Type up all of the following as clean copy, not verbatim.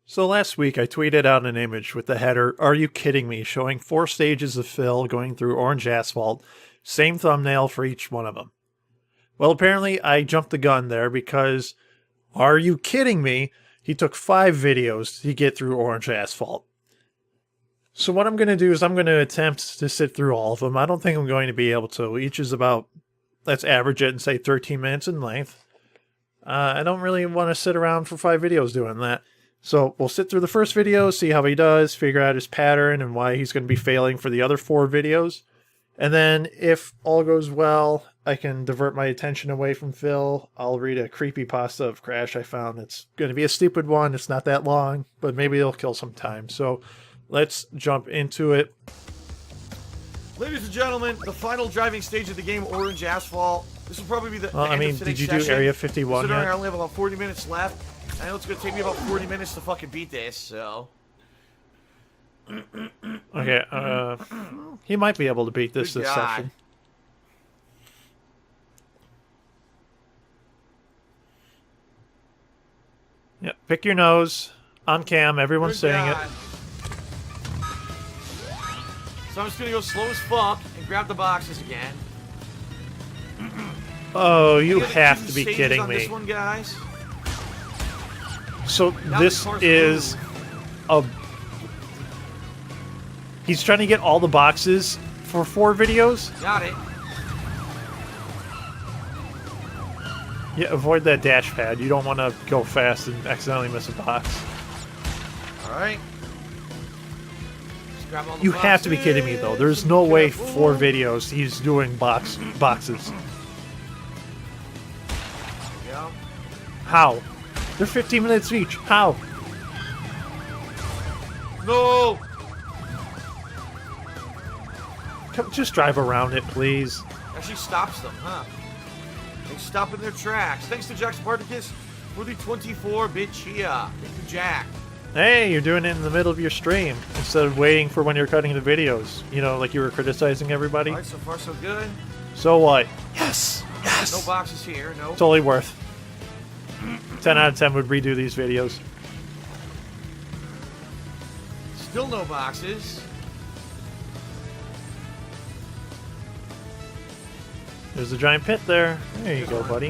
So last week I tweeted out an image with the header, "Are you kidding me?" showing 4 stages of Phil going through orange asphalt, same thumbnail for each one of them. Well, apparently I jumped the gun there because, are you kidding me? He took 5 videos to get through orange asphalt. So what I'm going to do is I'm going to attempt to sit through all of them. I don't think I'm going to be able to. Each is about, let's average it and say 13 minutes in length. I don't really want to sit around for 5 videos doing that. So we'll sit through the first video, see how he does, figure out his pattern and why he's going to be failing for the other 4 videos. And then if all goes well, I can divert my attention away from Phil. I'll read a creepypasta of Crash I found. It's going to be a stupid one. It's not that long, but maybe it'll kill some time. So let's jump into it. Ladies and gentlemen, the final driving stage of the game, Orange Asphalt. This will probably be the end of today's did you do session. Area 51 Considering yet? I only have about 40 minutes left. I know it's going to take me about 40 minutes to fucking beat this, so... Okay, he might be able to beat this Good session. Yeah, pick your nose. On cam, everyone's Good saying God. So I'm just going to go slow as fuck and grab the boxes again. it. Oh, you Any other have two to be stages kidding on me. This one, guys? So Now this the car's is a... He's trying to get all the boxes for 4 videos? Got it. Yeah, avoid that dash pad. You don't want to go fast and accidentally miss a box. Alright. Just grab all the You have to be kidding me, though. There's no way Careful. 4 videos he's doing boxes. Yeah. How? They're 15 minutes each. How? No! Come, just drive around it, please. Actually stops them, huh? They stop in their tracks. Thanks to Jack Spartacus for the 24-bit Chia. Thank you, Jack. Hey, you're doing it in the middle of your stream instead of waiting for when you're cutting the videos. You know, like you were criticizing everybody. Alright, so far so good. So what? Yes! No Yes! boxes here, no. Totally worth. 10 out of 10 would redo these videos. Still no boxes. There's a giant pit there. There you go, buddy.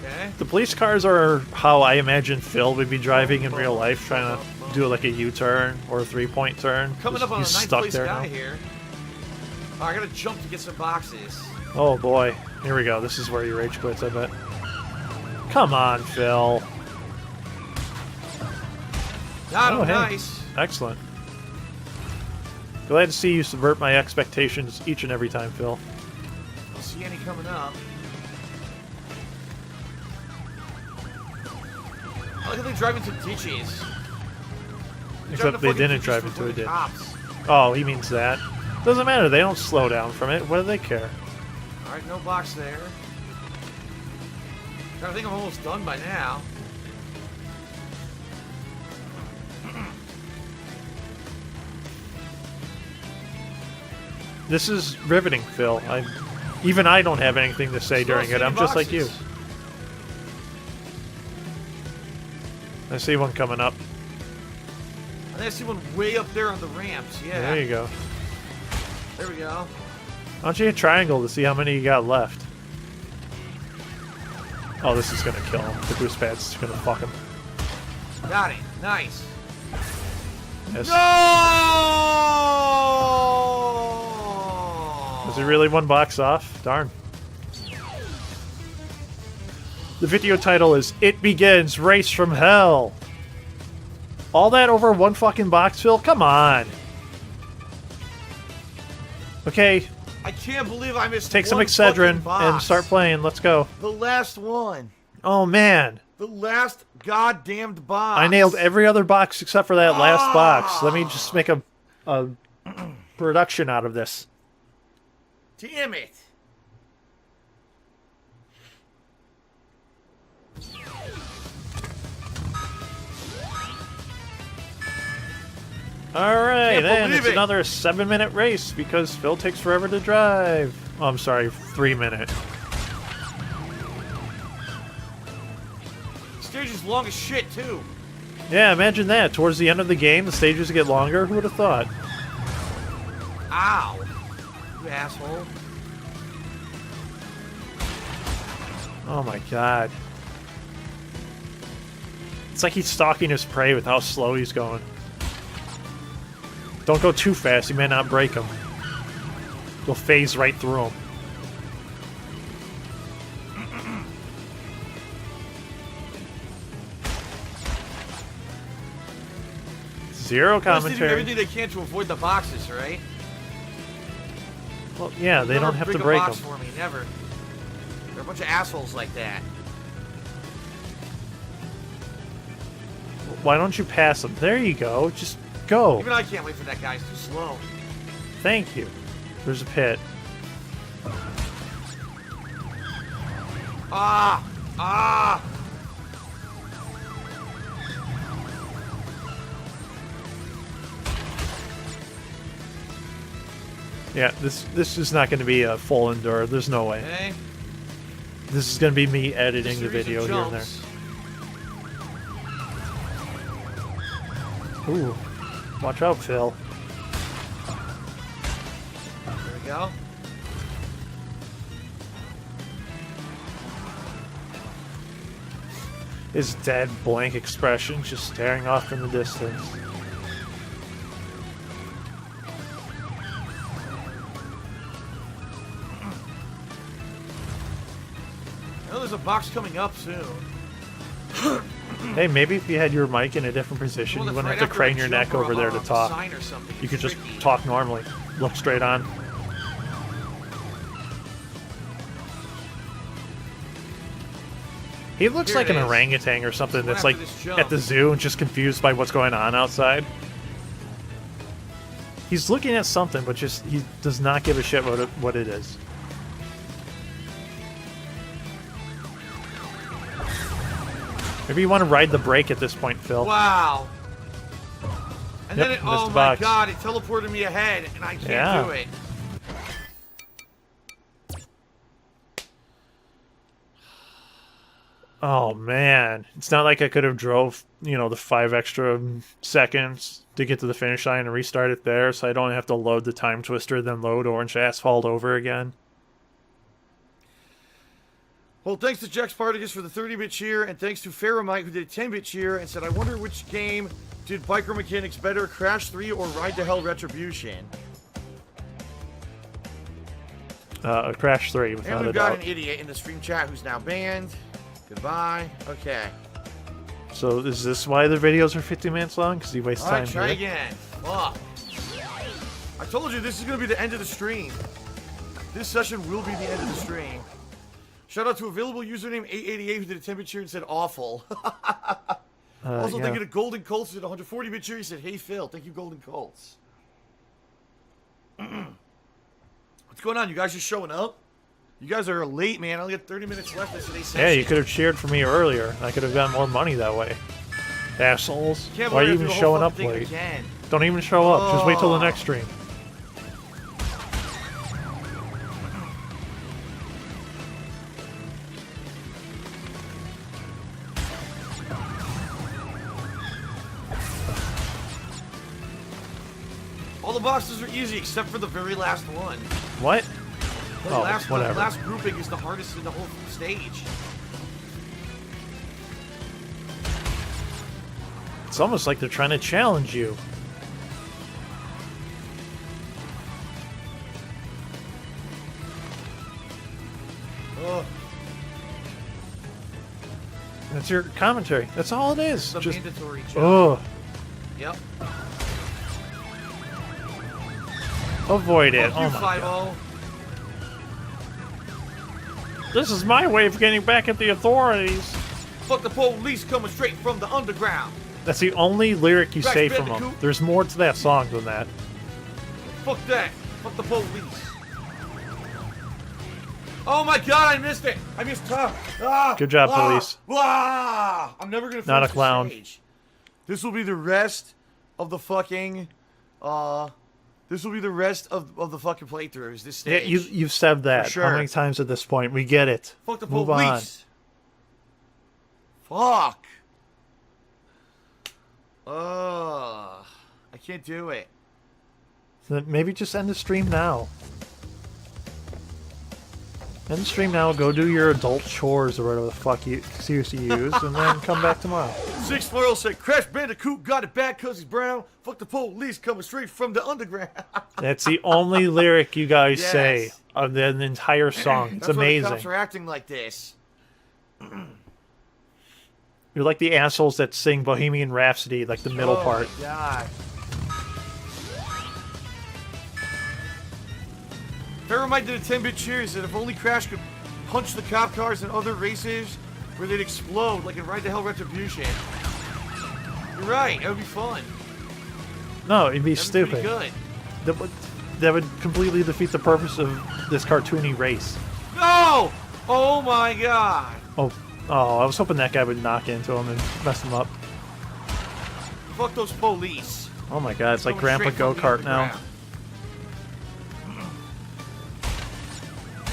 Okay. The police cars are how I imagine Phil would be driving in real life, trying to do like a U-turn or a 3-point turn. Coming up on a He's ninth stuck place there guy now. here. Oh, I gotta jump to get some boxes. Oh boy, here we go. This is where you rage quits, I bet. Come on, Phil. Got him, Oh, hey. nice. Excellent. Glad to see you subvert my expectations each and every time, Phil. Don't see any coming up. I like how they drive into ditches. Except they didn't drive into a ditch. Cops. Oh, he means that. Doesn't matter. They don't slow down from it. What do they care? Alright, no box there. I think I'm almost done by now. This is riveting, Phil. Even I don't have anything to say during it. I'm just like you. I see one coming up. I think I see one way up there on the ramps. Yeah. There you go. There we go. Why don't you hit triangle to see how many you got left? Oh, this is gonna kill him. The boost pad's gonna fuck him. Got it. Nice. Yes. No! Was it really one box off? Darn. The video title is "It Begins, Race from Hell." All that over one fucking box, Phil? Come on. Okay, I can't believe I missed take some one Excedrin fucking box. and start playing. Let's go. The last one. Oh, man. The last goddamned box. I nailed every other box except for that last box. Let me just make a production out of this. Damn it. Alright, Can't and believe it's it. another 7-minute race because Phil takes forever to drive. Oh, I'm sorry, 3 minutes. Stage is long as shit, too. Yeah, imagine that. Towards the end of the game, the stages get longer. Who would have thought? Ow. You asshole. Oh my god. It's like he's stalking his prey with how slow he's going. Don't go too fast, you may not break him. You'll phase right through him. Zero They do commentary. everything they can to avoid the boxes, right? Well, yeah, they Never don't have to a break box them. for me, never. They're a bunch of assholes like that. Why don't you pass them? There you go. Just go. Even I can't wait for that guy. He's too slow. Thank you. There's a pit. Ah! Ah! Yeah, this is not going to be a full endure. There's no way. Okay. This is going to be me editing the Series of video here and there. jumps. Ooh. Watch out, Phil. There we go. His dead, blank expression just staring off in the distance. I know there's a box coming up soon. Hey, maybe if you had your mic in a different position, Well, you that's wouldn't right have to after I crane your jump neck or over there to a talk. sign or something. You could just Tricky. talk normally. Look straight on. He looks Here like it an is. orangutan or something One that's after like this jump. at the zoo and just confused by what's going on outside. He's looking at something, but just he does not give a shit what it is. Maybe you want to ride the brake at this point, Phil. Wow. And Yep, then it, missed oh the my box. god, it teleported me ahead, and I can't Yeah. do it. Oh man, it's not like I could have drove, the 5 extra seconds to get to the finish line and restart it there, so I don't have to load the time twister, then load Orange Asphalt over again. Well, thanks to Jex Spartacus for the 30-bit cheer, and thanks to Faramite who did a 10-bit cheer and said, I wonder which game did Biker Mechanics better, Crash 3 or Ride to Hell Retribution? Crash 3, And without a we've got doubt. an idiot in the stream chat who's now banned. Goodbye. Okay. So is this why the videos are 50 minutes long? Because he wastes Alright, time try here? again. Fuck. I told you this is going to be the end of the stream. This session will be the end of the stream. Shout out to available username 888 who did a 10-bit cheer and said awful. Also, yeah. thank you to Golden Colts who did a 140-bit cheer. He said, hey Phil, thank you Golden Colts. What's going on? You guys just showing up? You guys are late, man. I only got 30 minutes left of today's session. Yeah, you could have cheered for me earlier. I could have gotten more money that way. Assholes. Can't Why are believe you I have even to do the whole showing up fucking thing late? again. Don't even show up. Just wait till the Oh. next stream. All the boxes are easy except for the very last one. What? The Oh, last, whatever. The last grouping is the hardest in the whole stage. It's almost like they're trying to challenge you. Ugh. That's your commentary. That's all it is. It's a Just, mandatory jump. oh, Yep. avoid it. Fuck you, Oh my god. 5-0. This is my way of getting back at the authorities. Fuck the police coming straight from the underground. That's the only lyric you Crash say from them. Bandicoot. There's more to that song than that. Fuck that. Fuck the police. Oh my god, I missed it. I missed top. Ah, Good job, police. Ah, I'm never gonna finish Not a this clown. stage. This will be the rest of the fucking This will be the rest of the fucking playthroughs. This Yeah, stage. you've said that. For sure. How many times at this point? We get it. Fuck the Move on. police. Fuck. I can't do it. So maybe just end the stream now. End the stream now, go do your adult chores or whatever the fuck you seriously use, and then come back tomorrow. Six Flurl said, Crash Bandicoot got it bad cause he's brown. Fuck the police coming straight from the underground. That's the only lyric you guys Yes. say of the entire song. It's That's amazing. why the cops are acting like this. You're like the assholes that sing Bohemian Rhapsody, like the middle part. Oh my god. Fairmind did a 10-bit cheers that if only Crash could punch the cop cars in other races where they'd explode like in Ride to Hell Retribution. You're right, that would be fun. No, it'd be That'd stupid. Be good. That would completely defeat the purpose of this cartoony race. No! Oh my god. Oh, I was hoping that guy would knock into him and mess him up. Fuck those police. Oh my god, it's like Coming Grandpa straight from the Go-Kart now. underground.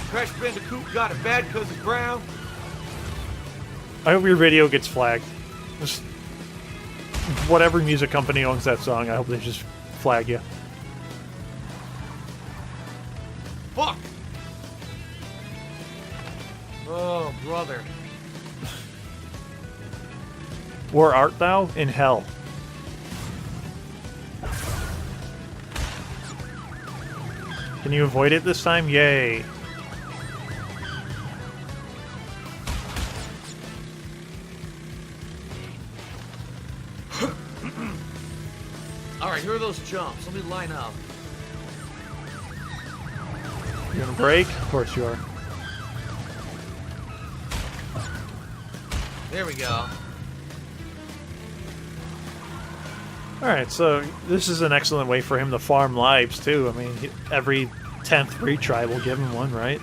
Crash Bandicoot got it bad because it's brown. I hope your video gets flagged. Just whatever music company owns that song, I hope they just flag you. Fuck! Oh, brother. Where art thou? In hell. Can you avoid it this time? Yay. Alright, here are those jumps. Let me line up. You gonna break? Of course you are. There we go. Alright, so this is an excellent way for him to farm lives, too. I mean, every 10th retry will give him one, right?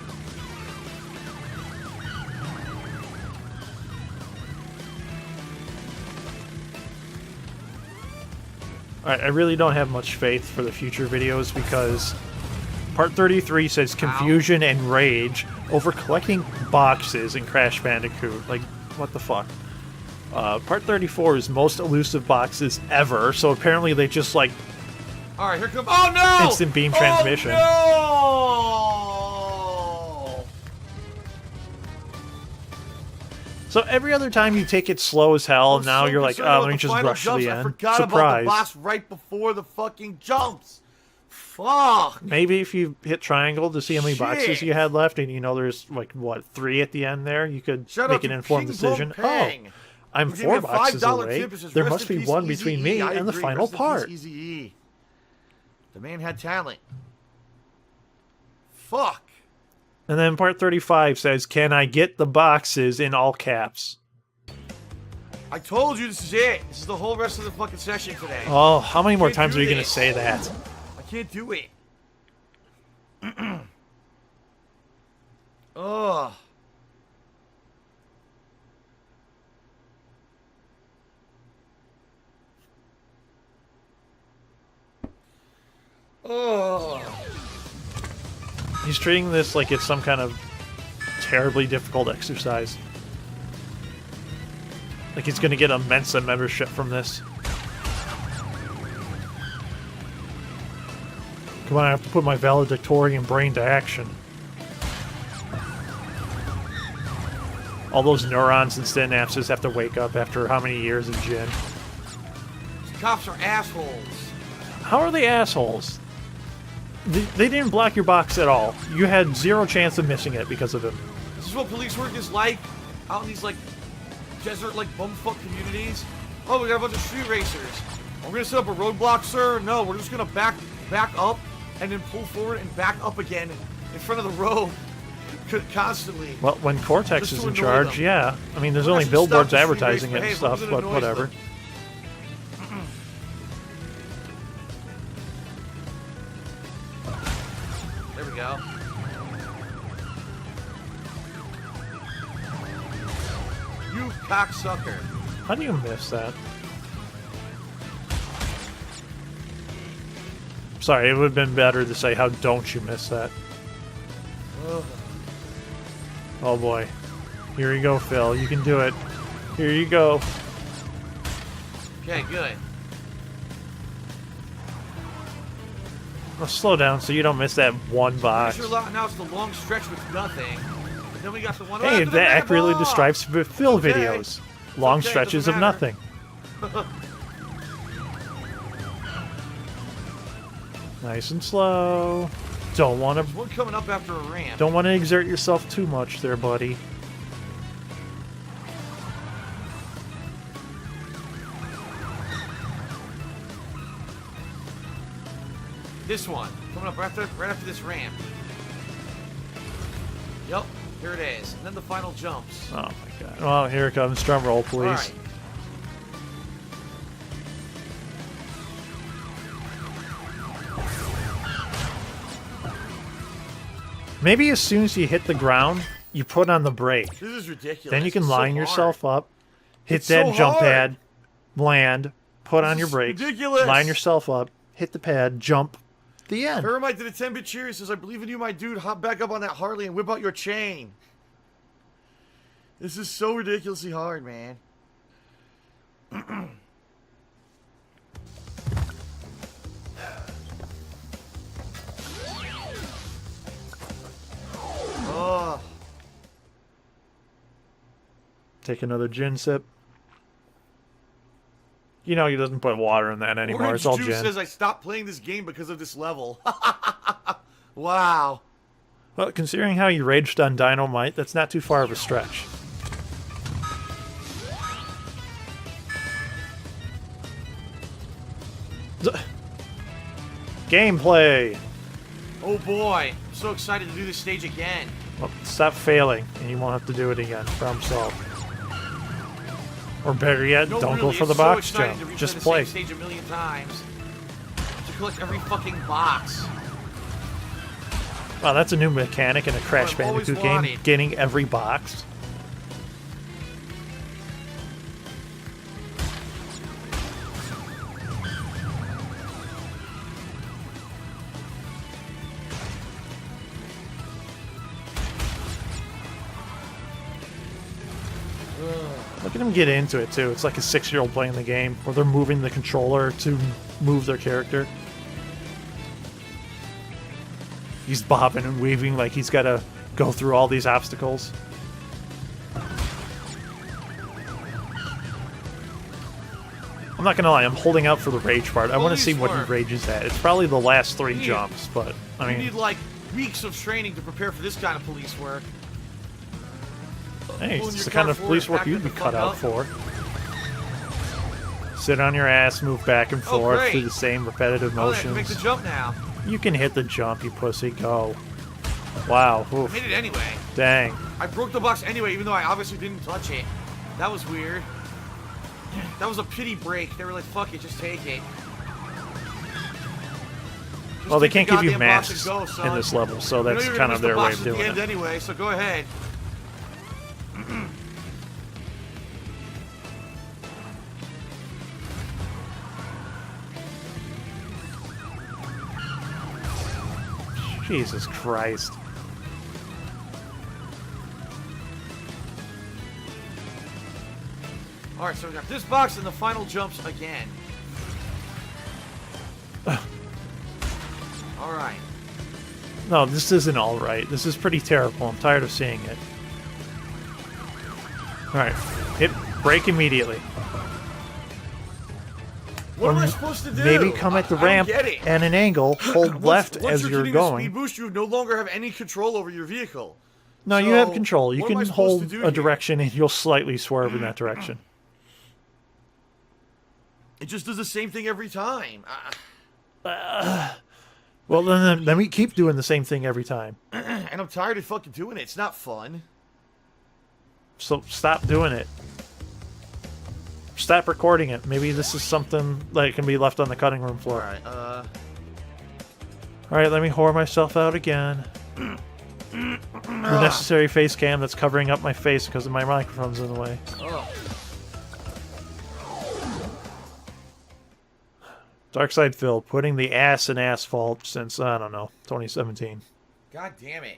Alright, I really don't have much faith for the future videos because Part 33 says confusion and rage over collecting boxes in Crash Bandicoot. Like, what the fuck? Part 34 is most elusive boxes ever, so apparently they just, like, Alright, here comes. Oh no! instant beam transmission. Oh, no! So every other time you take it slow as hell, and now I'm so you're like, concerned oh, about let me the just final rush to jumps. the I end. forgot about the Surprise. boss right before the fucking jumps. Fuck. Maybe if you hit triangle to see how many boxes Shit. you had left, and you know there's, like, what, 3 at the end there, you could Shout make out an to informed King decision. Bum Pang. Oh, I'm Who gave me 4 a boxes $5 away. tip. It says, There "Rest must in be peace, one between me Eazy-E." I and the agree. final Rest in part. peace, Eazy-E. The man had talent. Fuck. And then part 35 says, can I get the boxes in all caps? I told you this is it. This is the whole rest of the fucking session today. Oh, how many more Can't times do are you going to this. say that? I can't do it. Ugh. Ugh. He's treating this like it's some kind of terribly difficult exercise. Like he's going to get a Mensa membership from this. Come on, I have to put my valedictorian brain to action. All those neurons and synapses have to wake up after how many years of gin? These cops are assholes. How are they assholes? They didn't block your box at all. You had 0 chance of missing it because of him. This is what police work is like out in these like desert like bumfuck communities. Oh, we got a bunch of street racers. We're gonna set up a roadblock, sir. No, we're just gonna back up and then pull forward and back up again in front of the road constantly. Well, when Cortex Just is to in annoy charge, them. yeah. I mean, there's We're only not gonna stop billboards the street advertising race, it and but hey, stuff, we're but gonna whatever. annoy There we go. You cocksucker. How do you miss that? Sorry, it would have been better to say, how don't you miss that? Ugh. Oh boy. Here you go, Phil. You can do it. Here you go. Okay, good. Well, slow down so you don't miss that one box. Sure, now it's the long stretch with nothing. But then we got the one. Hey, that accurately describes Phil Okay. videos. Long Okay, stretches doesn't of matter. nothing. Nice and slow. Don't want There's to. one coming up after a ramp. Don't want to exert yourself too much, there, buddy. This one coming up right after this ramp. Yep, here it is. And then the final jumps. Oh my god. Well, here it comes. Drum roll, please. All right. Maybe as soon as you hit the ground, you put on the brake. This is ridiculous. Then you can It's so line hard. yourself up, hit It's that so jump hard. pad, land, put on This your is brakes, ridiculous. line yourself up, hit the pad, jump. The end. Paramite did a 10-bit cheer. Says, I believe in you, my dude. Hop back up on that Harley and whip out your chain. This is so ridiculously hard, man. Oh, Take another gin sip. You know he doesn't put water in that anymore. Orange It's all Juice gin. says I stopped playing this game because of this level. Wow. Well, considering how you raged on Dynamite, that's not too far of a stretch. Gameplay! Oh boy. I'm so excited to do this stage again. Well, stop failing, and you won't have to do it again. Problem solved. Or better yet, No, don't really, go for the it's so box exciting jump. to replay Just the play. same stage a million times. To collect every fucking box. Wow, that's a new mechanic in a Crash I've always Bandicoot game. wanted. Getting every box. Look at him get into it, too. It's like a 6-year-old playing the game, where they're moving the controller to move their character. He's bobbing and weaving like he's got to go through all these obstacles. I'm not gonna lie, I'm holding out for the rage part. I want to see what he work. rages at. It's probably the last 3 Yeah. jumps, but I You mean, need like weeks of training to prepare for this kind of police work. hey, pulling it's your the kind car of forward police and work backing you'd be the cut fuck out up. for. Sit on your ass, move back and Oh, forth great. through the same repetitive Oh, I can make motions. the jump now. You can hit the jump, you pussy. Go. Wow. I Oof. made it anyway. Dang. I broke the box anyway, even though I obviously didn't touch it. That was weird. That was a pity break. They were like, fuck it, just take it. Just Well, they take the can't give you goddamn box masks and go, in son. this level, so You know that's you're kind gonna of miss the their way box of at the doing end it. anyway, so go ahead. Jesus Christ. Alright, so we got this box and the final jumps again. Alright. No, this isn't alright. This is pretty terrible. I'm tired of seeing it. Alright. Hit break immediately. What am Or I supposed to do? Maybe come at the I don't ramp get it. at an angle, hold left Once as you're getting the going. speed boost, you no longer have any control over your vehicle. No, you have So, control. You what am I can supposed hold to do a here? direction and you'll slightly swerve in that direction. It just does the same thing every time. Well, then let me keep doing the same thing every time. And I'm tired of fucking doing it. It's not fun. So stop doing it. Stop recording it. Maybe this is something that can be left on the cutting room floor. Alright, Alright, let me whore myself out again. The necessary face cam that's covering up my face because of my microphone's in the way. oh. Darkside Phil putting the ass in Asphalt since, I don't know, 2017. God damn it.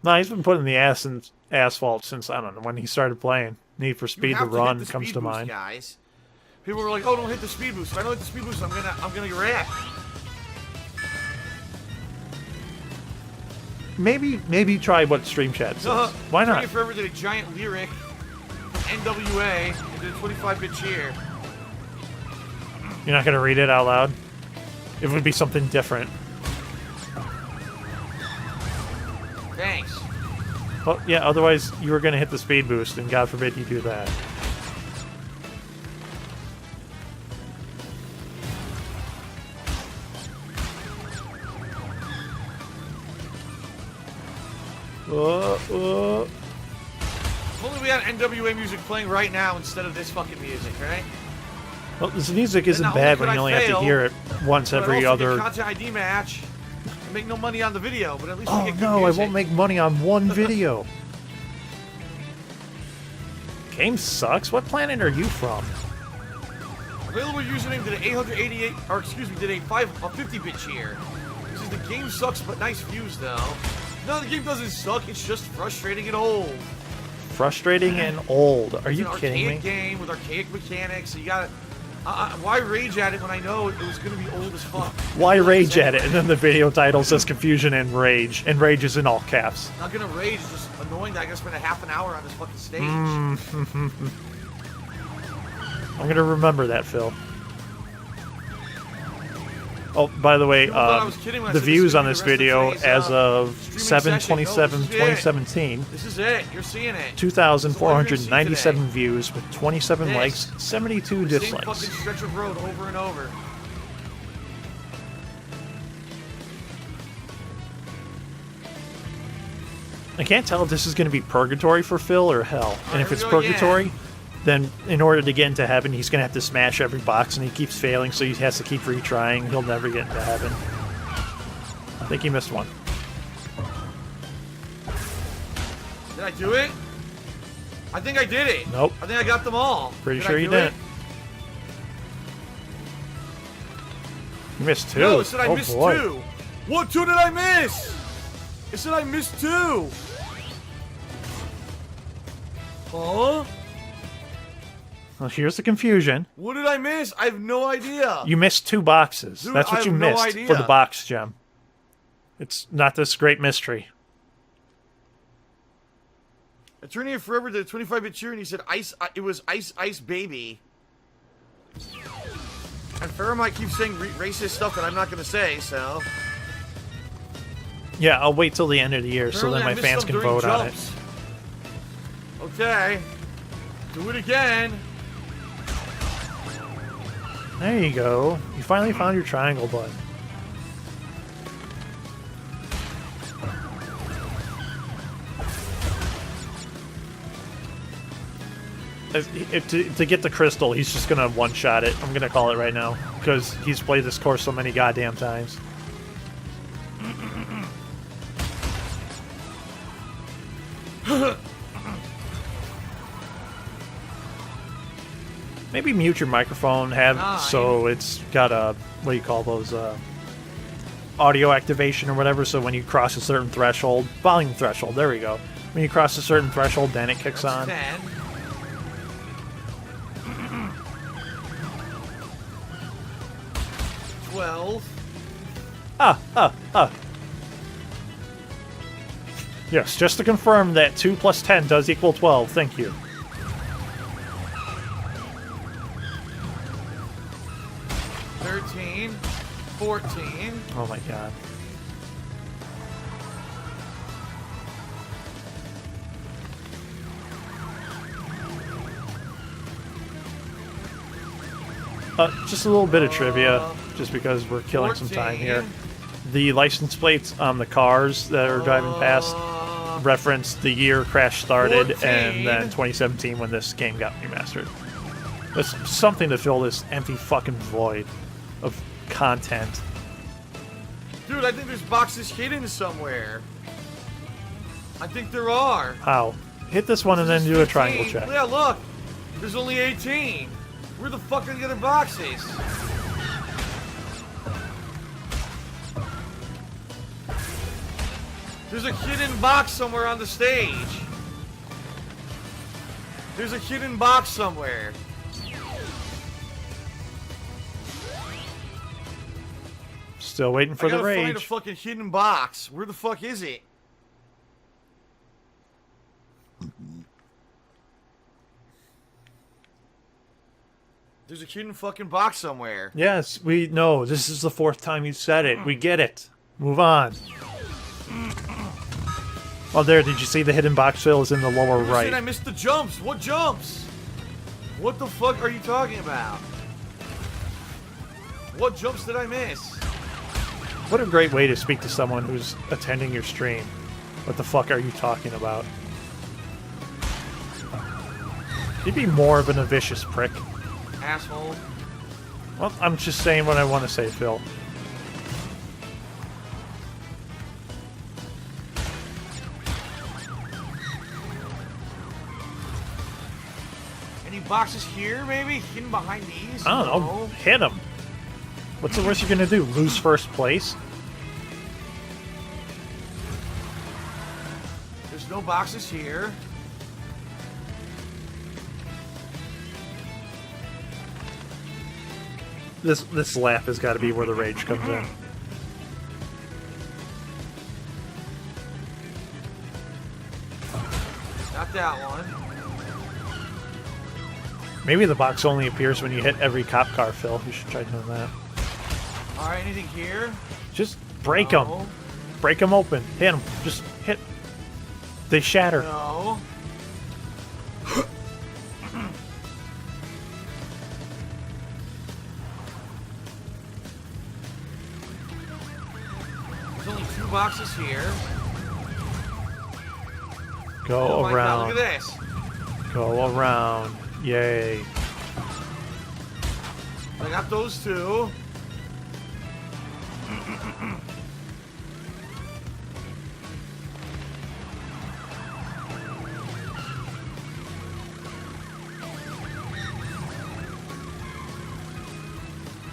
No, he's been putting the ass in Asphalt since, I don't know, when he started playing. Need for Speed to Run comes to mind. Guys. People were like, "Oh, don't hit the speed boost. If I don't hit the speed boost, I'm gonna get wrecked." Maybe try what Stream Chat says. Why not? Forever did a giant lyric from NWA and did a 25-bit cheer. You're not gonna read it out loud? It would be something different. Thanks. Well, yeah, otherwise you were gonna hit the speed boost, and God forbid you do that. If only we had NWA music playing right now instead of this fucking music, right? Well, this music isn't bad when you only have to hear it once every other... Content ID match and make no money on the video, but at least we get good no, music. I won't make money on one video. Game sucks. What planet are you from? Available username did an 888, or excuse me, did a 50-bit cheer. This is the game sucks, but nice views though. No, the game doesn't suck. It's just frustrating and old. Frustrating and old. Are you kidding me? It's an archaic game with archaic mechanics. So you gotta. Why rage at it when I know it was gonna be old as fuck? Why rage at it? And then the video title says confusion and rage is in all caps. I'm not gonna rage. It's just annoying that I gotta spend a half an hour on this fucking stage. I'm gonna remember that, Phil. Oh, by the way, the views on this video as of 7/27/2017. This is it. You're seeing it. 2,497 views with 27 likes, 72 dislikes. Same fucking stretch of road over and over. I can't tell if this is going to be purgatory for Phil or hell. And if it's purgatory, then in order to get into heaven, he's going to have to smash every box, and he keeps failing, so he has to keep retrying. He'll never get into heaven. I think he missed one. Did I do it? I think I did it. Nope. I think I got them all. Pretty sure you didn't. You missed two. No, it said I missed two. What two did I miss? It said I missed two. Huh? Well, here's the confusion. What did I miss? I have no idea. You missed two boxes. Dude, that's what you missed for the box gem. It's not this great mystery. Attorney of Forever did a 25-bit cheer, and he said ice. It was Ice Ice Baby. And Faramite keeps saying racist stuff that I'm not going to say, so... Yeah, I'll wait till the end of the year so then my fans can vote on it. Okay. Do it again. There you go. You finally found your triangle button. To get the crystal, he's just gonna one-shot it. I'm gonna call it right now because he's played this course so many goddamn times. Maybe mute your microphone, so it's got a, what do you call those, audio activation or whatever, so when you cross a certain threshold, volume threshold, there we go. When you cross a certain threshold, then it kicks on. 10. 12. Yes, just to confirm that 2 plus 10 does equal 12, thank you. 13. 14. Oh my god. Just a little bit of trivia, just because we're killing 14. some time here. The license plates on the cars that are driving past reference the year Crash started 14. and then 2017 when this game got remastered. It's something to fill this empty fucking void of content. Dude, I think there's boxes hidden somewhere. I think there are. How? Hit this one and then do a triangle check. Yeah, look. There's only 18. Where the fuck are the other boxes? There's a hidden box somewhere on the stage. There's a hidden box somewhere. Still waiting for the I gotta find a rage. fucking hidden box. Where the fuck is it? There's a hidden fucking box somewhere. Yes, we know. This is the 4th time you said it. We get it. Move on. Oh, there. Did you see the hidden box, Phil? Is in the lower right. Shit, I missed the jumps. What jumps? What the fuck are you talking about? What jumps did I miss? What a great way to speak to someone who's attending your stream. What the fuck are you talking about? You'd be more of a vicious prick. Asshole. Well, I'm just saying what I want to say, Phil. Any boxes here, maybe? Hidden behind these? I don't know. Hit him. What's the worst you're gonna do? Lose first place? There's no boxes here. This laugh has got to be where the rage comes in. Not that one. Maybe the box only appears when you hit every cop car, Phil. You should try doing that. Alright, anything here? Just break them. No. Break them open. Hit them. Just hit. They shatter. No. There's only 2 boxes here. Go Oh my God, around. look at this. Go around. Yay. I got those 2.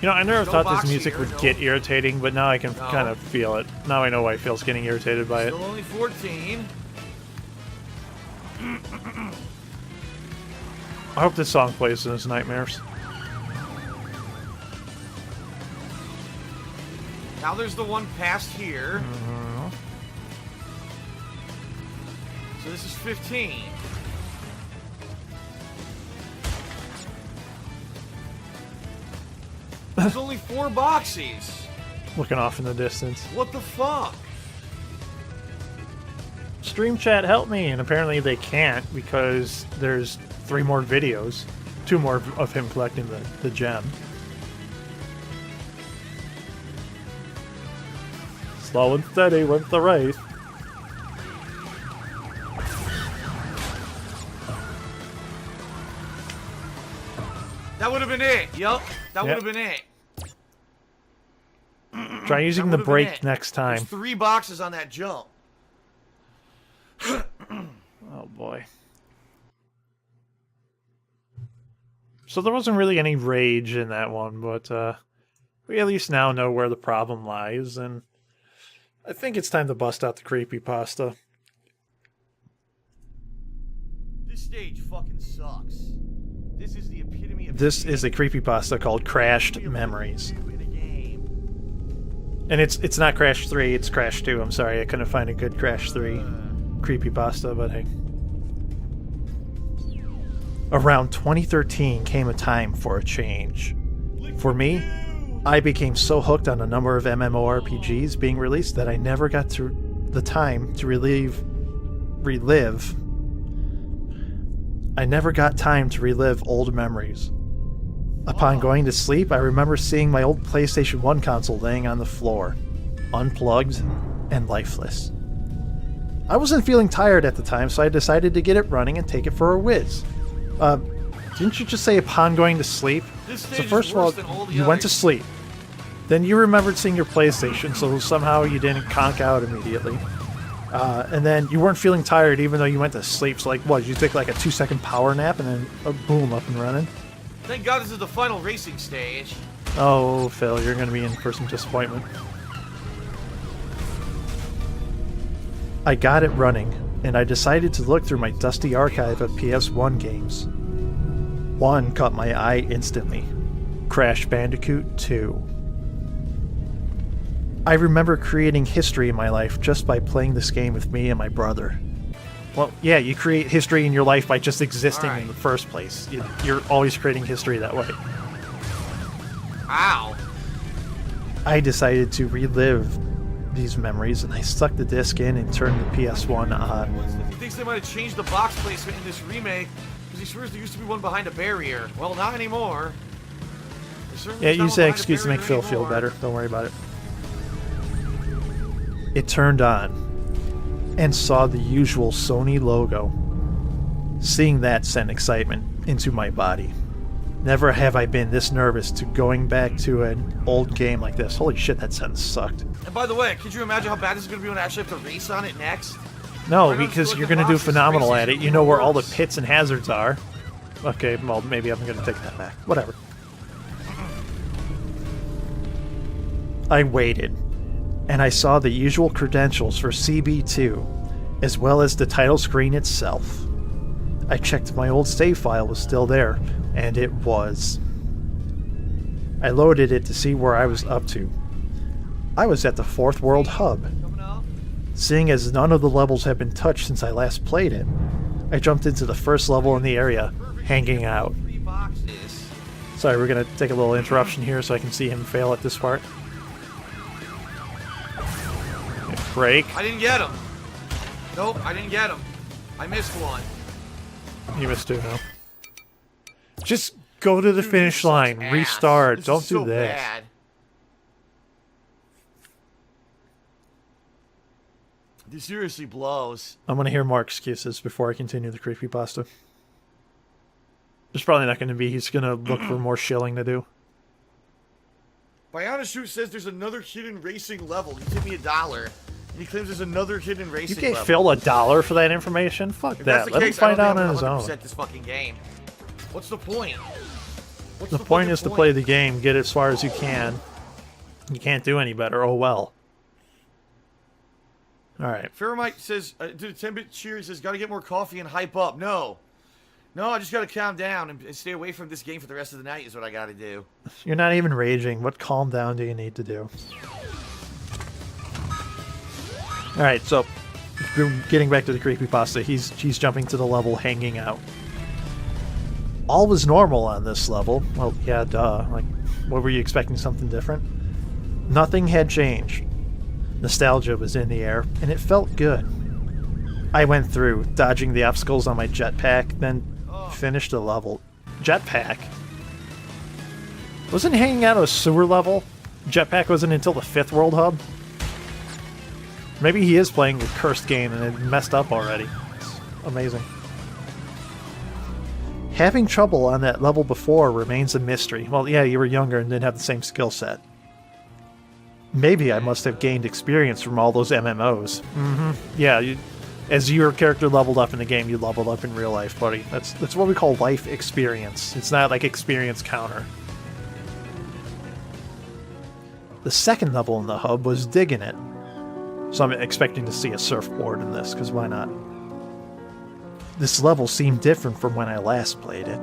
You know, I never No thought box this music here, would no. get irritating, but now I can No. kind of feel it. Now I know why Phil's getting irritated by it. Still only 14. I hope this song plays in his nightmares. Now there's the one past here. So this is 15. There's only 4 boxes. Looking off in the distance. What the fuck? Stream chat, help me! And apparently they can't because there's 3 more videos. 2 more of him collecting the gem. Slow and steady wins the race. That would have been it. Yup. That would Yep. have been it. Try using That the would've been brake it. next time. There's 3 boxes on that jump. Oh boy. So there wasn't really any rage in that one, but we at least now know where the problem lies, and I think it's time to bust out the creepypasta. This stage fucking sucks. This is the epitome of This is a creepypasta called Crashed Memories. in a game. And it's not Crash 3, it's Crash 2. I'm sorry, I couldn't find a good Crash 3 creepypasta, but hey. Around 2013 came a time for a change. For me, I became so hooked on a number of MMORPGs being released that I never got to the time to relive. I never got time to relive old memories. Upon going to sleep, I remember seeing my old PlayStation 1 console laying on the floor, unplugged and lifeless. I wasn't feeling tired at the time, so I decided to get it running and take it for a whiz. Didn't you just say upon going to sleep? This So stage is first of all, worse than all the you went to others. sleep. Then you remembered seeing your PlayStation, so somehow you didn't conk out immediately. And then you weren't feeling tired even though you went to sleep. So like, what, did you take like a 2-second power nap and then boom, up and running? Thank God this is the final racing stage. Oh, Phil, you're going to be in for some disappointment. I got it running, and I decided to look through my dusty archive of PS1 games. One caught my eye instantly. Crash Bandicoot 2. I remember creating history in my life just by playing this game with me and my brother. Well, yeah, you create history in your life by just existing in the first place. You're always creating history that way. Ow. I decided to relive these memories, and I stuck the disc in and turned the PS1 on. He thinks they might have changed the box placement in this remake, because he swears there used to be one behind a barrier. Well, not anymore. Yeah, use that excuse to make Phil feel better. Don't worry about it. It turned on and saw the usual Sony logo. Seeing that sent excitement into my body. Never have I been this nervous to going back to an old game like this. Holy shit, that sentence sucked. And by the way, could you imagine how bad this is going to be when I actually have to race on it next? No, because you're going to do phenomenal at it. You know where all the pits and hazards are. Okay, well, maybe I'm going to take that back. Whatever. I waited, and I saw the usual credentials for CB2, as well as the title screen itself. I checked if my old save file was still there, and it was. I loaded it to see where I was up to. I was at the Fourth World Hub. Seeing as none of the levels had been touched since I last played it, I jumped into the first level in the area, hanging out. Sorry, we're going to take a little interruption here so I can see him fail at this part. Break. I didn't get him. Nope, I didn't get him. I missed one. You missed two, no? Just go to the finish line. Restart. Don't do this. Bad. This seriously blows. I'm going to hear more excuses before I continue the creepypasta. There's probably not going to be. He's going to look for more shilling to do. Bionishoot says there's another hidden racing level. He gave me $1. And he claims there's another hidden racing level. You gave Phil $1 for that information? Fuck that. Let him find out on his own. This fucking game. What's the point? The point is to play the game, get as far as you can. You can't do any better. Oh well. Alright. Fairmite says, did a 10-bit cheer, says, gotta get more coffee and hype up. No, I just gotta calm down and stay away from this game for the rest of the night is what I gotta do. You're not even raging. What calm down do you need to do? Alright, so getting back to the creepypasta, he's jumping to the level hanging out. All was normal on this level. Well, yeah, duh. Like, what were you expecting, something different? Nothing had changed. Nostalgia was in the air, and it felt good. I went through, dodging the obstacles on my jetpack, then finished the level. Jetpack? Wasn't hanging out a sewer level? Jetpack wasn't until the 5th World Hub? Maybe he is playing the cursed game and it messed up already. It's amazing. Having trouble on that level before remains a mystery. Well, yeah, you were younger and didn't have the same skill set. Maybe I must have gained experience from all those MMOs. Yeah, as your character leveled up in the game, you leveled up in real life, buddy. That's what we call life experience. It's not like experience counter. The second level in the hub was digging it. So I'm expecting to see a surfboard in this, because why not? This level seemed different from when I last played it.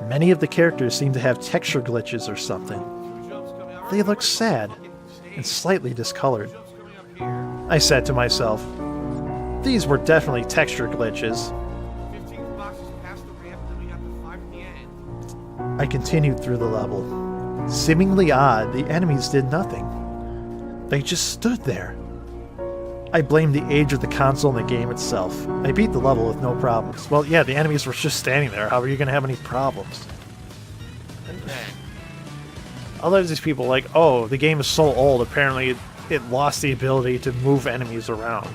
Many of the characters seem to have texture glitches or something. They look sad and slightly discolored. I said to myself, these were definitely texture glitches. I continued through the level. Seemingly odd, the enemies did nothing. They just stood there. I blamed the age of the console and the game itself. I beat the level with no problems. Well, yeah, the enemies were just standing there. How are you going to have any problems? Other these people like, oh, the game is so old, apparently it lost the ability to move enemies around.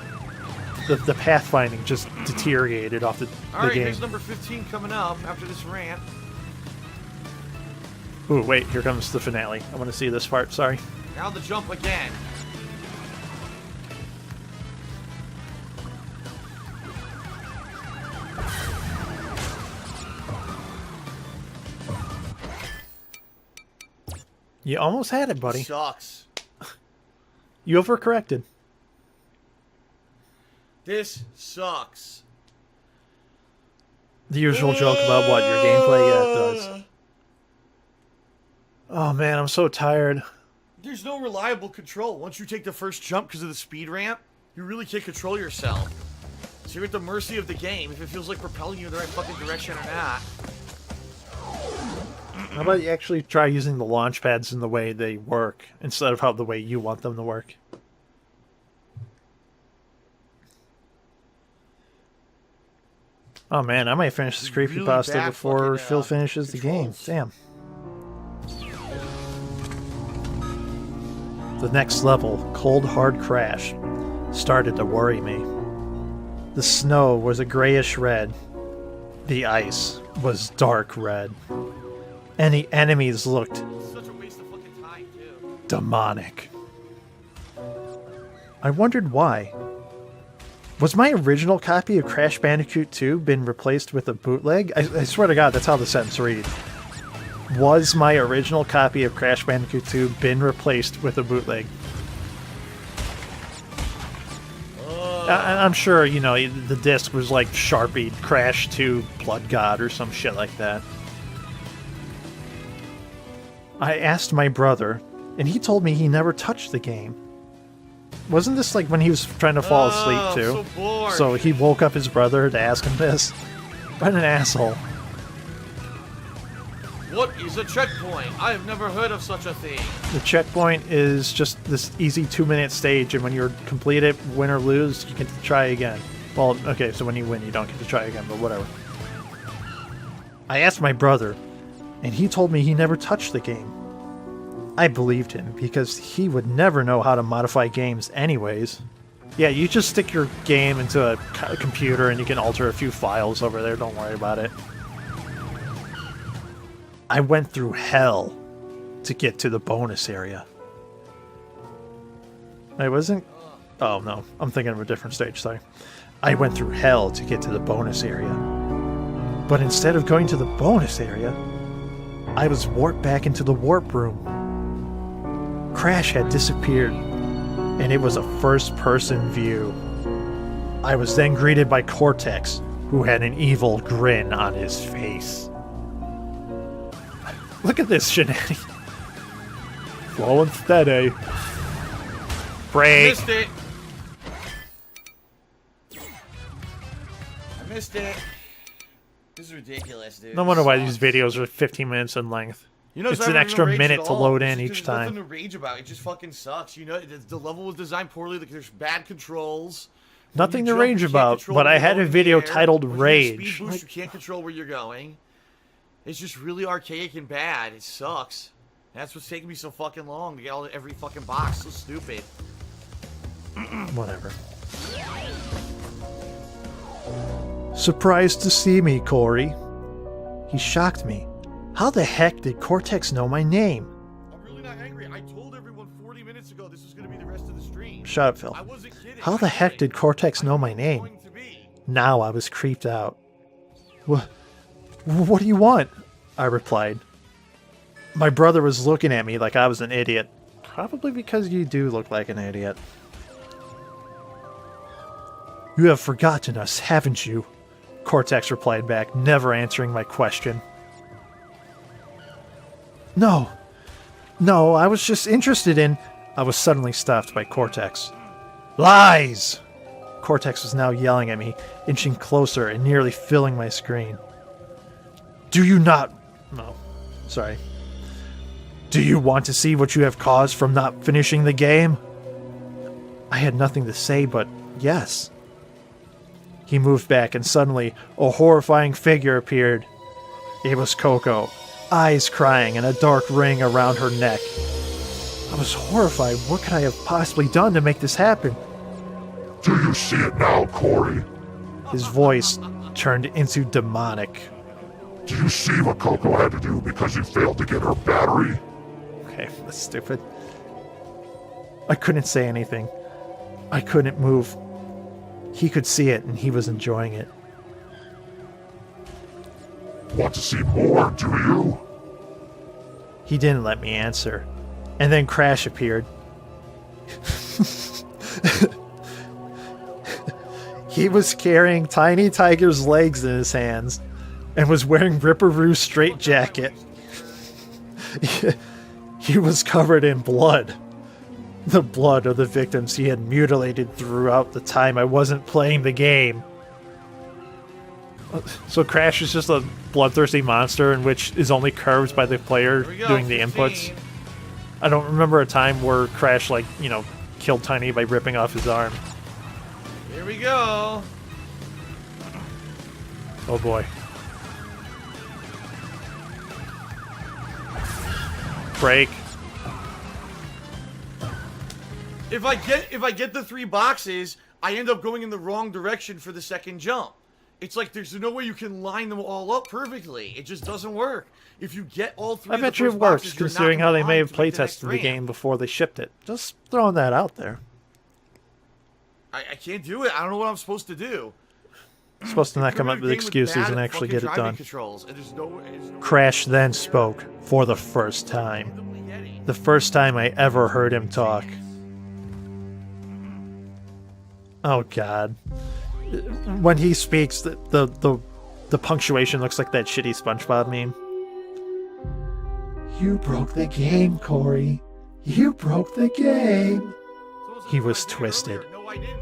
The pathfinding just deteriorated off the game. Alright, here's number 15 coming up after this rant. Ooh, wait, here comes the finale. I want to see this part, sorry. Now the jump again. You almost had it, buddy. Sucks. You overcorrected. This sucks. The usual joke about what your gameplay does. Oh man, I'm so tired. There's no reliable control. Once you take the first jump because of the speed ramp, you really can't control yourself. So you're at the mercy of the game if it feels like propelling you in the right fucking direction or not. How about you actually try using the launch pads in the way they work instead of how the way you want them to work? Oh man, I might finish this creepypasta really before fucking, Phil finishes the game. controls. Damn. The next level, Cold Hard Crash, started to worry me. The snow was a grayish red. The ice was dark red. And the enemies looked Such a waste of fucking time, too. demonic. I wondered why. Was my original copy of Crash Bandicoot 2 been replaced with a bootleg? I swear to God, that's how the sentence reads. Was my original copy of Crash Bandicoot 2 been replaced with a bootleg? I'm sure, you know, the disc was like Sharpied Crash 2 Blood God or some shit like that. I asked my brother, and he told me he never touched the game. Wasn't this like when he was trying to fall asleep too? So bored. So he woke up his brother to ask him this? What an asshole. What is a checkpoint? I have never heard of such a thing. The checkpoint is just this easy 2-minute stage, and when you complete it, win or lose, you get to try again. Well, okay, so when you win, you don't get to try again, but whatever. I asked my brother, and he told me he never touched the game. I believed him, because he would never know how to modify games anyways. Yeah, you just stick your game into a computer and you can alter a few files over there, don't worry about it. I went through hell to get to the bonus area. I wasn't... Oh no, I'm thinking of a different stage, sorry. I went through hell to get to the bonus area. But instead of going to the bonus area, I was warped back into the warp room. Crash had disappeared, and it was a first-person view. I was then greeted by Cortex, who had an evil grin on his face. Look at this shenanigans. Slow and steady. Break. Missed it. I missed it. This is ridiculous, dude. No wonder why these videos are 15 minutes in length. You know, It's an extra minute to load in each There's time. nothing to rage about. It just fucking sucks. You know, the level was designed poorly. Like, there's bad controls. When Nothing you to jump, rage you can't about, control but where I you're had a going in the video air. titled When you Rage. Speed boost, you can't control where you're going. It's just really archaic and bad. It sucks. That's what's taking me so fucking long to get every fucking box. So stupid. Whatever. Surprised to see me, Corey. He shocked me. How the heck did Cortex know my name? I'm really not angry. I told everyone 40 minutes ago this was going to be the rest of the stream. Shut up, Phil. I wasn't kidding. How the heck did Cortex know my name? Going to be. Now I was creeped out. What do you want? I replied. My brother was looking at me like I was an idiot. Probably because you do look like an idiot. You have forgotten us, haven't you? Cortex replied back, never answering my question. No, I was just interested in... I was suddenly stopped by Cortex. Lies! Cortex was now yelling at me, inching closer and nearly filling my screen. Do you not... No, sorry. Do you want to see what you have caused from not finishing the game? I had nothing to say but yes. He moved back and suddenly a horrifying figure appeared. It was Coco, eyes crying and a dark ring around her neck. I was horrified. What could I have possibly done to make this happen? Do you see it now, Corey? His voice turned into demonic. Do you see what Coco had to do because you failed to get her battery? Okay, that's stupid. I couldn't say anything. I couldn't move. He could see it, and he was enjoying it. Want to see more, do you? He didn't let me answer. And then Crash appeared. He was carrying Tiny Tiger's legs in his hands and was wearing Ripperoo's straitjacket. He was covered in blood. The blood of the victims he had mutilated throughout the time I wasn't playing the game. So Crash is just a bloodthirsty monster in which is only curbed by the player doing the inputs. I don't remember a time where Crash, like, you know, killed Tiny by ripping off his arm. Here we go. Oh boy. Break. If I get the 3 boxes, I end up going in the wrong direction for the second jump. It's like there's no way you can line them all up perfectly. It just doesn't work. If you get all 3 I of the bet you it first works, boxes, you're not considering how they in may have line to make the next playtested the ramp. game before they shipped it. Just throwing that out there. I can't do it. I don't know what I'm supposed to do. Supposed to not come up with Game excuses bad and actually fucking get it driving done. Controls, and there's no Crash then spoke for the first time. The first time I ever heard him talk. Oh god. When he speaks, the punctuation looks like that shitty SpongeBob meme. You broke the game, Corey. You broke the game. He was twisted. No, I didn't.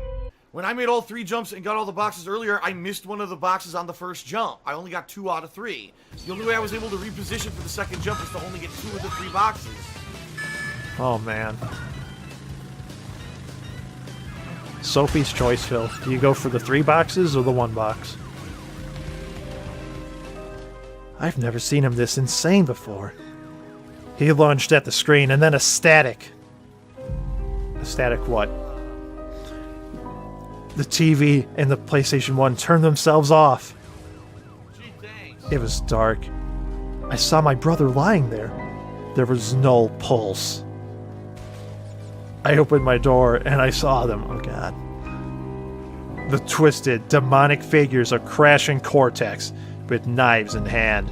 When I made all 3 jumps and got all the boxes earlier, I missed one of the boxes on the first jump. I only got 2 out of 3. The only way I was able to reposition for the second jump was to only get 2 of the 3 boxes. Oh man. Sophie's choice, Phil. Do you go for the 3 boxes or the 1 box? I've never seen him this insane before. He lunged at the screen and then a static. A static what? The TV and the PlayStation 1 turned themselves off. Gee, thanks. It was dark. I saw my brother lying there. There was no pulse. I opened my door and I saw them. Oh god. The twisted, demonic figures of Crash and Cortex with knives in hand.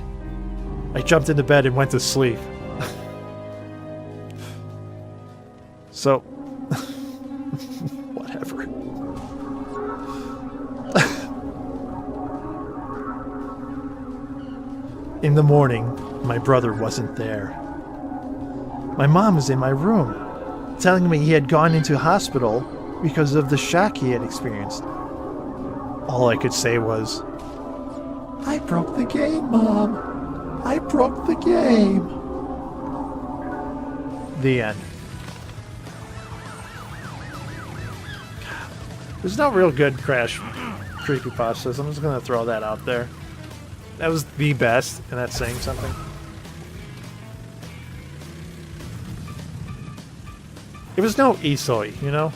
I jumped into bed and went to sleep. So, whatever. In the morning, my brother wasn't there. My mom was in my room, telling me he had gone into hospital because of the shock he had experienced. All I could say was, I broke the game, Mom. I broke the game. The end. There's no real good Crash creepypastas. I'm just going to throw that out there. That was the best, and that's saying something. It was no Isoi, you know?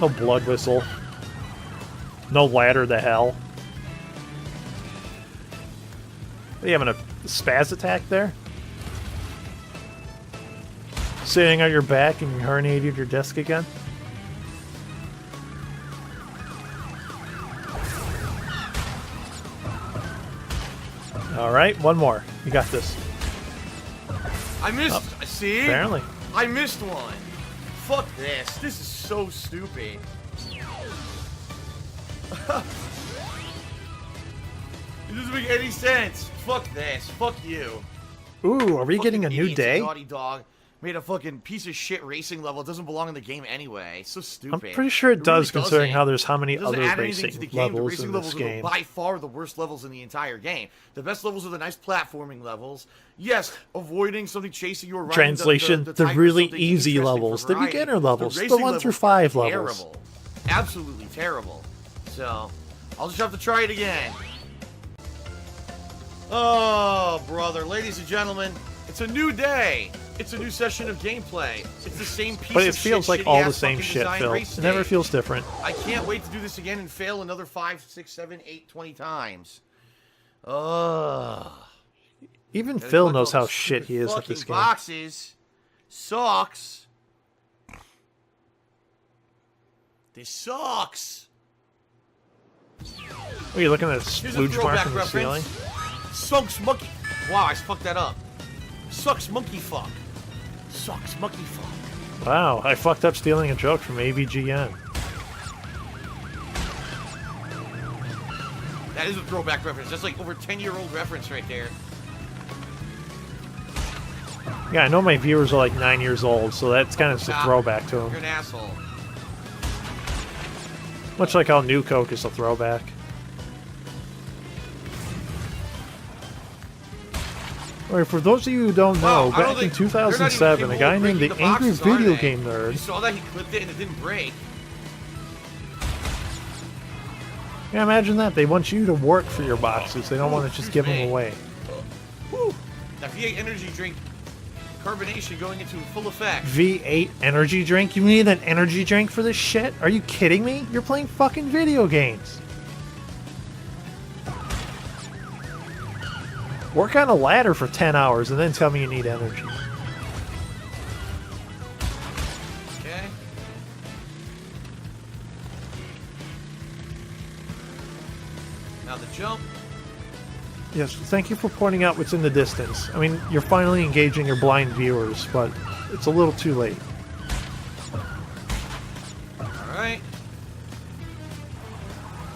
No blood whistle. No ladder to hell. Are you having a spaz attack there? Sitting on your back and you herniated your disc again? Alright, one more. You got this. I missed. See? Apparently. I missed one. Fuck this. This is so stupid. It doesn't make any sense. Fuck this. Fuck you. Ooh, are we getting a Fucking new idiots at day? Naughty Dog made a fucking piece of shit racing level. It doesn't belong in the game anyway. It's so stupid. I'm pretty sure it does, really considering doesn't. how there's how many It doesn't other add anything racing to the game. The levels racing in levels this are game. by far the worst levels in the entire game. The best levels are the nice platforming levels. Yes, avoiding something chasing you around. Translation, the tiger or really something easy interesting for levels, the variety. beginner levels, the racing 1 through levels are 5 levels. Terrible. Absolutely terrible. So, I'll just have to try it again. Oh, brother. Ladies and gentlemen, it's a new day. It's a new session of gameplay. It's the same piece But it of feels shit, like all the shitty-ass same fucking shit, design Phil. race It never stage. feels different. I can't wait to do this again and fail another 5, 6, 7, 8, 20 times. Ugh. Even Gotta Phil collect knows all how the shit he is at fucking this game. boxes. Sucks. This sucks. Are you looking at a Here's a splooge mark throwback in the ceiling? reference. Sucks monkey. Wow, I fucked that up. Sucks monkey fuck. Sucks, monkey fuck. Wow, I fucked up stealing a joke from AVGN. That is a throwback reference. That's like over 10-year-old reference right there. Yeah, I know my viewers are like 9 years old, so that's kind of just a throwback to them. You're an asshole. Much like how New Coke is a throwback. Alright, for those of you who don't know, back in 2007, a guy named the Angry Video Game Nerd... You saw that? He clipped it and it didn't break. Yeah, imagine that. They want you to work for your boxes. They don't want to just give them away. Woo! That V8 energy drink carbonation going into full effect. V8 energy drink? You need an energy drink for this shit? Are you kidding me? You're playing fucking video games. Work on a ladder for 10 hours and then tell me you need energy. Okay. Now the jump. Yes, thank you for pointing out what's in the distance. I mean, you're finally engaging your blind viewers, but it's a little too late. Alright.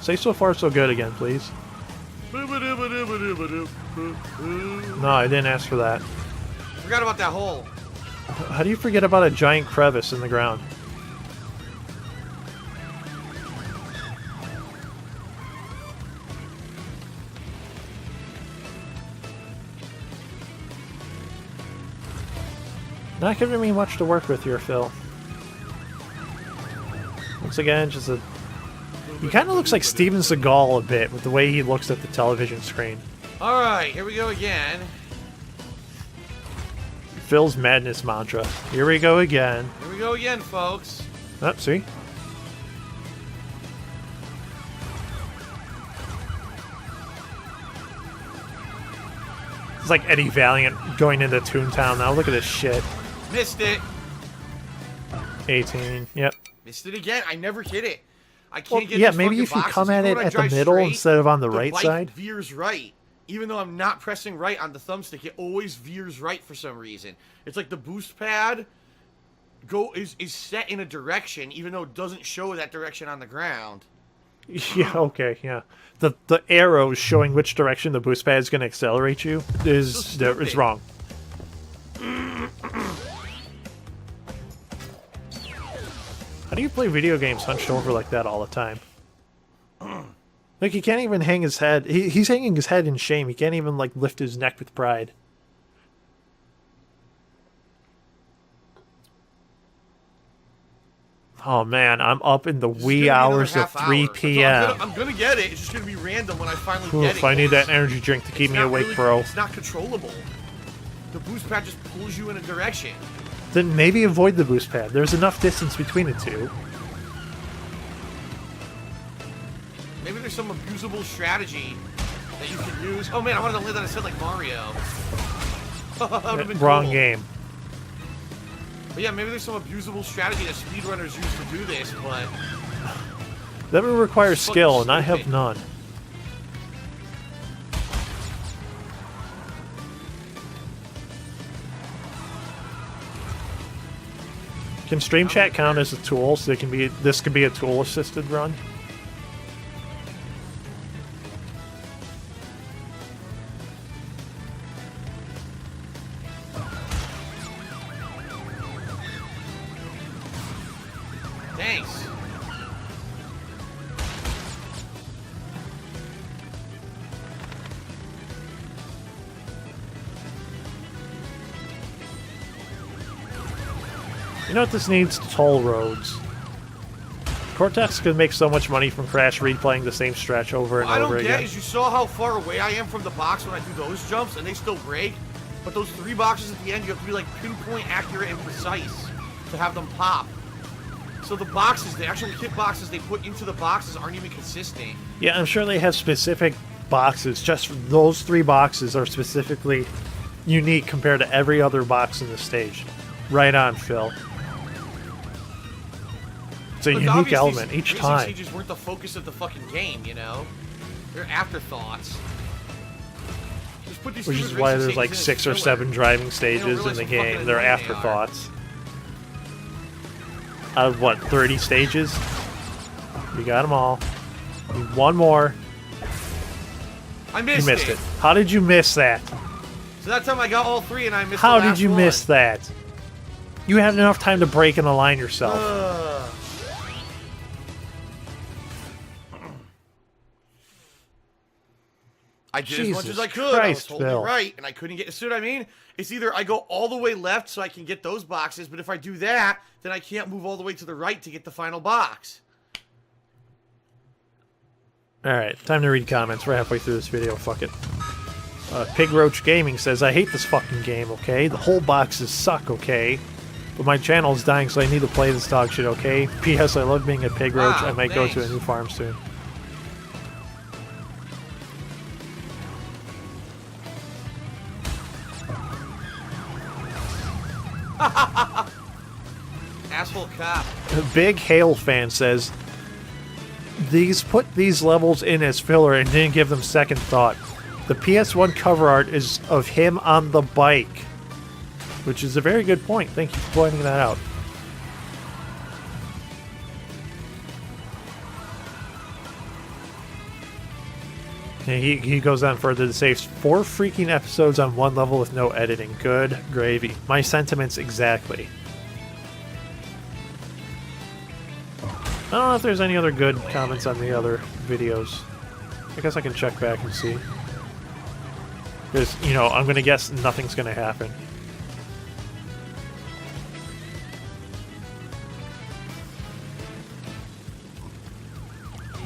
Say so far so good again, please. No, I didn't ask for that. Forgot about that hole. How do you forget about a giant crevice in the ground? Not giving me much to work with here, Phil. Once again, just a... He kind of looks like Steven Seagal a bit with the way he looks at the television screen. Alright, here we go again. Phil's madness mantra. Here we go again. Here we go again, folks. Oh, see? It's like Eddie Valiant going into Toontown now. Look at this shit. Missed it. 18. Yep. Missed it again. I never hit it. I can't get yeah, these maybe fucking if you boxes. come at it When I at the drive middle straight, instead of on the right bike side. Veers right. Even though I'm not pressing right on the thumbstick, it always veers right for some reason. It's like the boost pad is set in a direction, even though it doesn't show that direction on the ground. Yeah, okay, yeah. The arrows showing which direction the boost pad is going to accelerate you is wrong. How do you play video games hunched over like that all the time? Like, he can't even hang his head. He's hanging his head in shame. He can't even, like, lift his neck with pride. Oh, man, I'm up in the wee hours of 3 p.m. I'm gonna get it. It's just gonna be random when I finally get it. Oof, I need that energy drink to keep me awake, bro. It's not controllable. The boost pad just pulls you in a direction. Then maybe avoid the boost pad. There's enough distance between the two. Maybe there's some abusable strategy that you can use. Oh man, I wanted to live on a set like Mario. That would've been Wrong cool. game. But yeah, maybe there's some abusable strategy that speedrunners use to do this, but... That would require skill, and I have none. Can Stream Chat count as a tool, so this could be a tool-assisted run? Thanks. You know what this needs? Toll roads. Cortex could make so much money from Crash replaying the same stretch over and over again. What I don't get is you saw how far away I am from the box when I do those jumps, and they still break. But those 3 boxes at the end, you have to be like pinpoint accurate and precise to have them pop. So the boxes, the actual hit boxes they put into the boxes aren't even consistent. Yeah, I'm sure they have specific boxes. Just those 3 boxes are specifically unique compared to every other box in the stage. Right on, Phil. It's a unique element each time. Racing stages weren't the focus of the fucking game, you know? They're afterthoughts. Just put these Which stupid is why racing there's like stages 6 in or a 7 filler. driving stages in realize the how fucking game. They're annoying they are. afterthoughts. Out of what, 30 stages? You got them all. Need one more. I You missed, missed it. How did you miss that? So that time I got all 3 and I missed How the last did you one. miss that? You had enough time to break and align yourself. I did as much Jesus as I could. I was Christ, totally Phil. right, and I couldn't get. See what I mean? It's either I go all the way left so I can get those boxes, but if I do that, then I can't move all the way to the right to get the final box. Alright, time to read comments. We're halfway through this video. Fuck it. Pig Roach Gaming says, I hate this fucking game, okay? The whole boxes suck, okay? But my channel is dying, so I need to play this dog shit, okay? P.S. I love being a pig roach. Wow, I might go to a thanks. new farm soon. Asshole cop. A Big Hail fan says, put these levels in as filler and didn't give them second thought. The PS1 cover art is of him on the bike. Which is a very good point. Thank you for pointing that out. And he goes on further to say 4 freaking episodes on one level with no editing. Good gravy. My sentiments exactly. I don't know if there's any other good comments on the other videos. I guess I can check back and see. Because, you know, I'm going to guess nothing's going to happen.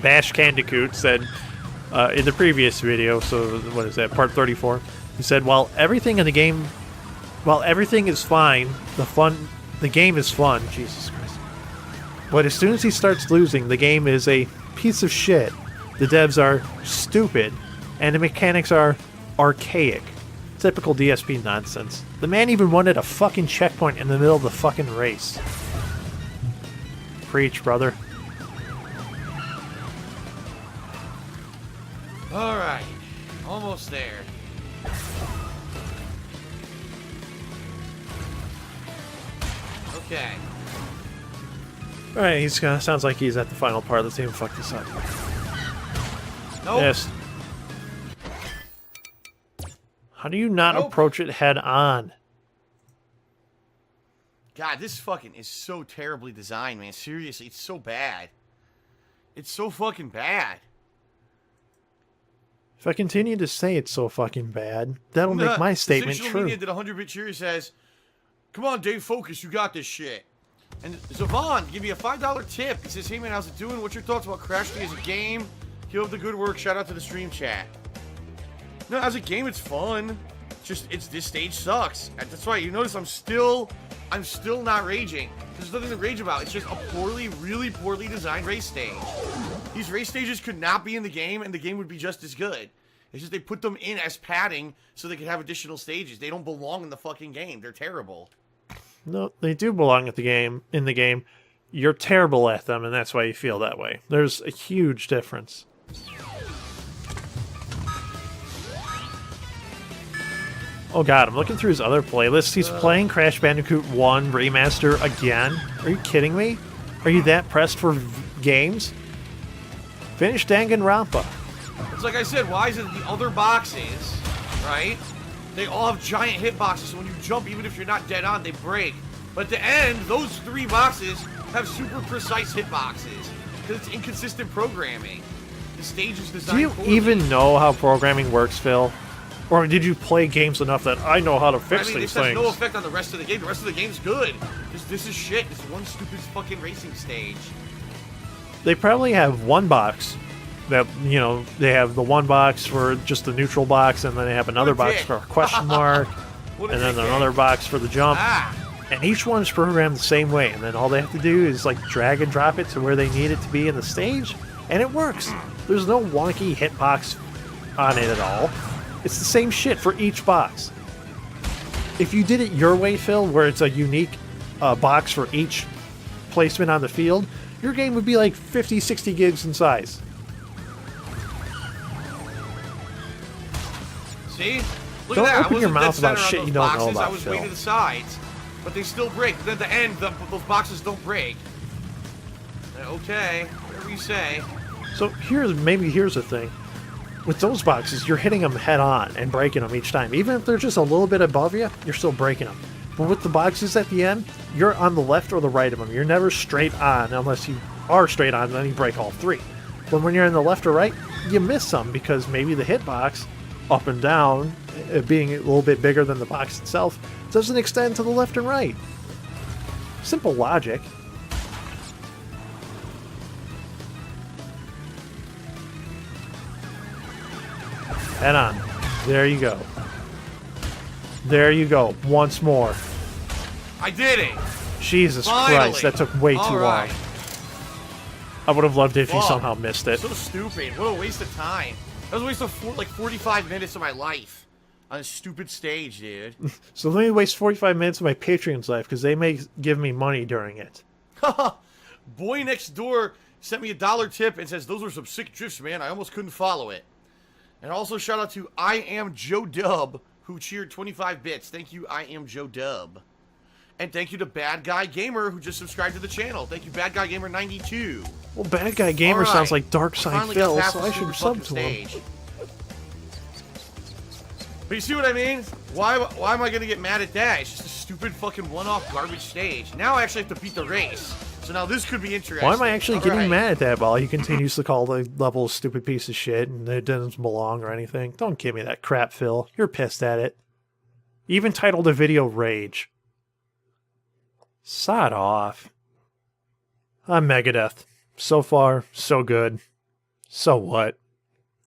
Bash Candicoot said in the previous video, so what is that, part 34, he said, while everything is fine, the game is fun. Jesus Christ. But as soon as he starts losing, the game is a piece of shit. The devs are stupid, and the mechanics are archaic. Typical DSP nonsense. The man even wanted a fucking checkpoint in the middle of the fucking race. Preach, brother. Alright. Almost there. Okay. Alright, he's gonna, sounds like he's at the final part. Let's see him fuck this up. Nope. Yes. How do you not Nope. approach it head on? God, this fucking is so terribly designed, man. Seriously, it's so bad. It's so fucking bad. If I continue to say it's so fucking bad, that'll make my statement Sensational true. Media did 100-bit cheer says, "Come on, Dave, focus. You got this shit." And Zavon, give me a $5 tip. He says, "Hey man, how's it doing? What's your thoughts about Crash Day as a game? Keep up the good work. Shout out to the stream chat." No, as a game, it's fun. It's this stage sucks. And that's why you notice I'm still not raging. There's nothing to rage about. It's just a really poorly designed race stage. These race stages could not be in the game, and the game would be just as good. It's just they put them in as padding so they could have additional stages. They don't belong in the fucking game. They're terrible. No, they do belong at the game. In the game, you're terrible at them, and that's why you feel that way. There's a huge difference. Oh god, I'm looking through his other playlists. He's playing Crash Bandicoot 1 Remaster again. Are you kidding me? Are you that pressed for games? Finish Danganronpa. It's like I said, why is it the other boxes, right? They all have giant hitboxes, so when you jump, even if you're not dead on, they break. But at the end, those 3 boxes have super precise hitboxes because it's inconsistent programming. The stage is designed Do you poorly. even know how programming works, Phil? Or did you play games enough that I know how to fix I mean, these this has things? no effect on the rest of the game. The rest of the game's good. This is shit. This one stupid fucking racing stage. They probably have one box that, you know, they have the one box for just the neutral box, and then they have another What a box dick. for a question mark, What a and then dickhead. another box for the jump. Ah! And each one's programmed the same way, and then all they have to do is like drag and drop it to where they need it to be in the stage, and it works. There's no wonky hitbox on it at all. It's the same shit for each box. If you did it your way, Phil, where it's a unique box for each placement on the field, your game would be like 50, 60 gigs in size. See? Look Don't at that. open your I wasn't mouth dead about center on shit those you don't know boxes. about, I was Phil. way to the sides. But they still break. Then at the end, those boxes don't break. Okay, whatever you say. So here's the thing. With those boxes, you're hitting them head on and breaking them each time. Even if they're just a little bit above you, you're still breaking them. But with the boxes at the end, you're on the left or the right of them. You're never straight on unless you are straight on, then you break all three. But when you're in the left or right, you miss some because maybe the hitbox, up and down, being a little bit bigger than the box itself, doesn't extend to the left and right. Simple logic. Head on. There you go. There you go. Once more. I did it! Jesus Finally. Christ, that took way too Alright. long. I would have loved it if you Fuck. somehow missed it. So stupid. What a waste of time. That was a waste of like 45 minutes of my life on a stupid stage, dude. So let me waste 45 minutes of my Patreon's life because they may give me money during it. Boy next door sent me $1 tip and says, those were some sick drifts, man. I almost couldn't follow it. And also shout out to I Am Joe Dub, who cheered 25 bits. Thank you, I Am Joe Dub. And thank you to Bad Guy Gamer, who just subscribed to the channel. Thank you, Bad Guy Gamer 92. Well, Bad Guy Gamer Alright. sounds like Dark Side Finally Phil, got past so the I should stupid sub fucking to him. stage. But you see what I mean? Why am I gonna get mad at that? It's just a stupid fucking one-off garbage stage. Now I actually have to beat the race. So now this could be interesting. Why am I actually getting Alright. mad at that while he continues to call the level a stupid piece of shit and it doesn't belong or anything? Don't give me that crap, Phil. You're pissed at it. You even titled the video Rage. Sod off. I'm Megadeth. So far, so good. So what?